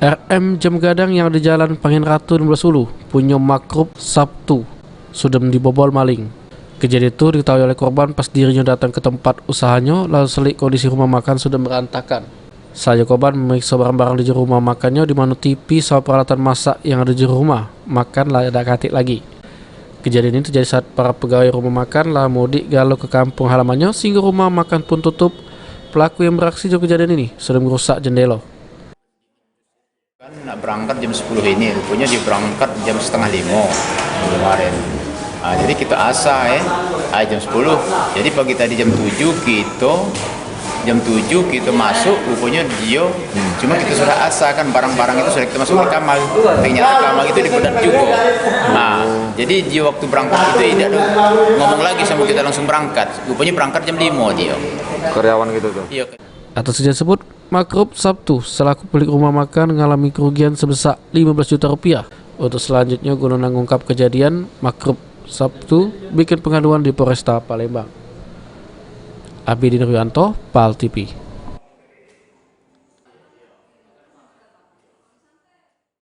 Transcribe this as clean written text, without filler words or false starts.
RM jam gadang yang di Jalan Pangin Ratu 16 Ulu, punya Makrup Sabtu, sudah dibobol maling. Kejadian itu diketahui oleh korban pas dirinya datang ke tempat usahanya, lalu selik kondisi rumah makan sudah berantakan. Saja korban memeriksa barang-barang di jero rumah makannya, di mana TV sama peralatan masak yang ada di jero rumah makan lah ada katik lagi. Kejadian ini terjadi saat para pegawai rumah makan lah mudik galau ke kampung halamannya, sehingga rumah makan pun tutup. Pelaku yang beraksi di kejadian ini sudah merusak jendela. Nak berangkat jam 10 ini, rupanya dia berangkat jam setengah 5 kemarin. Jadi kita asa jam 10. Jadi pagi tadi jam 7 kita masuk, rupanya dia cuma kita sudah asa kan barang-barang itu sudah kita masuk ke kamar. Ternyata kamar itu dibedat juga. Jadi dia waktu berangkat itu tidak ngomong lagi sama kita, langsung berangkat. Rupanya berangkat jam 5 dia. Karyawan gitu tuh. Iya. Atas kejadian tersebut, Makrup Sabtu selaku pemilik rumah makan mengalami kerugian sebesar 15 juta rupiah. Untuk selanjutnya guna mengungkap kejadian, Makrup Sabtu bikin pengaduan di Polresta Palembang. Abidin Ryanto, PAL TV.